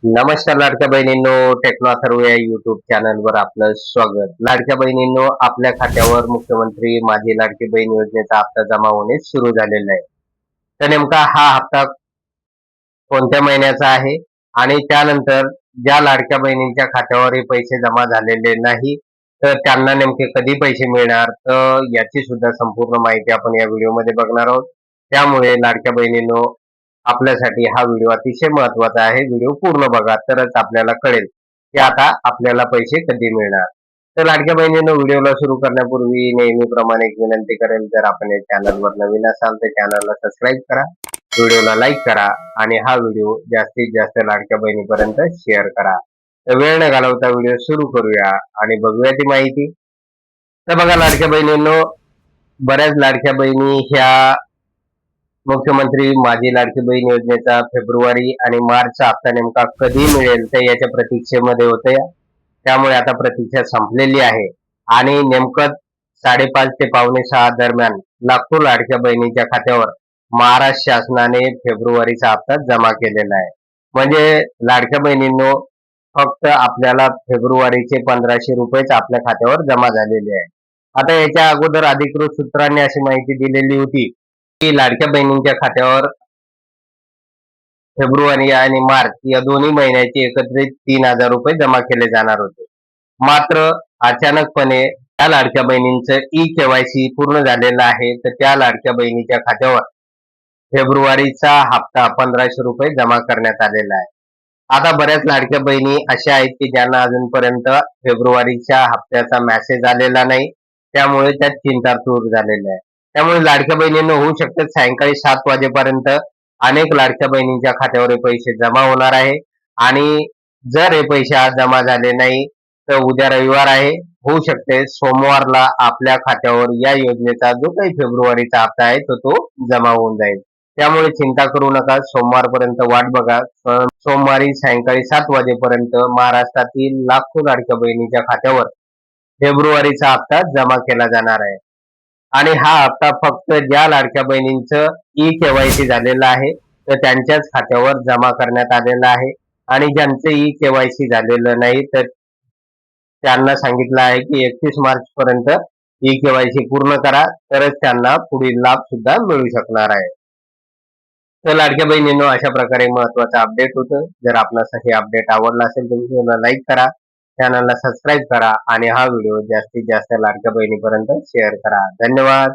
नमस्कार लाडक्या बहिणींनो, टेक्नो अथर्व या युट्यूब चॅनलवर आपलं स्वागत. लाडक्या बहिणींनो, आपल्या खात्यावर मुख्यमंत्री माझी लाडकी बहीण योजनेचा हप्ता जमा होणे सुरू झालेला आहे. तर नेमका हा हप्ता कोणत्या महिन्याचा आहे आणि त्यानंतर ज्या लाडक्या बहिणींच्या खात्यावर हे पैसे जमा झालेले नाही, तर त्यांना नेमके कधी पैसे मिळणार, तर याची सुद्धा संपूर्ण माहिती आपण या व्हिडिओमध्ये बघणार आहोत. त्यामुळे लाडक्या बहिणींनो, आपल्यासाठी हा व्हिडिओ अतिशय महत्वाचा आहे. व्हिडिओ पूर्ण बघा, तरच आपल्याला कळेल की आता आपल्याला पैसे कधी मिळणार. तर लाडक्या बहिणींनो, व्हिडिओला सुरू करण्यापूर्वी नेहमीप्रमाणे एक विनंती करेल, जर आपण या चॅनलवर नवीन असाल तर चॅनलला सबस्क्राईब करा, व्हिडिओला लाईक करा आणि हा व्हिडिओ जास्तीत जास्त लाडक्या बहिणीपर्यंत शेअर करा. तर वेळ न घालवता व्हिडिओ सुरू करूया आणि बघूया ती माहिती. तर बघा लाडक्या बहिणींनो, बऱ्याच लाडक्या बहिणी ह्या मुख्यमंत्री माझी लाडकी बहीण योजनेचा फेब्रुवारी आणि मार्चचा हप्ता नेमका कधी मिळेल तर याच्या प्रतीक्षेमध्ये होते. त्यामुळे आता प्रतीक्षा संपलेली आहे आणि नेमकं 5:30 ते 5:45 दरम्यान लाखो लाडक्या बहिणीच्या खात्यावर महाराष्ट्र शासनाने फेब्रुवारीचा हप्ता जमा केलेला आहे. म्हणजे लाडक्या बहिणींनो, फक्त आपल्याला फेब्रुवारीचे 1500 रुपयेच आपल्या खात्यावर जमा झालेले आहे. आता याच्या अगोदर अधिकृत सूत्रांनी अशी माहिती दिलेली होती की लाडक्या बहिणींच्या खात्यावर फेब्रुवारी आणि मार्च या दोन्ही महिन्याचे एकत्रित 3000 रुपये जमा केले जाणार होते. मात्र अचानकपणे त्या लाडक्या बहिणींचं ई-केवायसी पूर्ण झालेलं आहे, तर त्या लाडक्या बहिणीच्या खात्यावर फेब्रुवारीचा हप्ता 1500 रुपये जमा करण्यात आलेला आहे. आता बऱ्याच लाडक्या बहिणी अशा आहेत की ज्यांना अजूनपर्यंत फेब्रुवारीच्या हप्त्याचा मेसेज आलेला नाही, त्यामुळे त्यात चिंतातूर झालेल्या आहे. त्यामुळे लाडक्या बहिणींना होऊ शकतं सायंकाळी 7 वाजेपर्यंत अनेक लाडक्या बहिणींच्या खात्यावर हे पैसे जमा होणार आहे. आणि जर हे पैसे आज जमा झाले नाही तर उद्या रविवार आहे, होऊ शकते सोमवारला आपल्या खात्यावर या योजनेचा जो काही फेब्रुवारीचा हप्ता आहे तो जमा होऊन जाईल. त्यामुळे चिंता करू नका, सोमवारपर्यंत वाट बघा. सोमवारी सायंकाळी 7 वाजेपर्यंत महाराष्ट्रातील लाखो लाडक्या बहिणीच्या खात्यावर फेब्रुवारीचा हप्ता जमा केला जाणार आहे. आणि हा हप्ता फक्त ज्या लाडक्या बहिणींचं ई-केवायसी झालेलं आहे तर त्यांच्याच खात्यावर जमा करण्यात आलेला आहे. आणि ज्यांचं ई-केवायसी झालेलं नाही तर त्यांना सांगितलं आहे की 31 मार्च पर्यंत ई-केवायसी पूर्ण करा, तरच त्यांना पुढील लाभ सुद्धा मिळू शकणार आहे. तर लाडक्या बहिणींनो, अशा प्रकारे महत्वाचा अपडेट होतं. जर आपणास हे अपडेट आवडला असेल तर व्हिडिओला लाईक करा, चॅनलला सबस्क्राईब करा आणि हा व्हिडिओ जास्तीत जास्त लाडक्या बहिणीपर्यंत शेअर करा. धन्यवाद.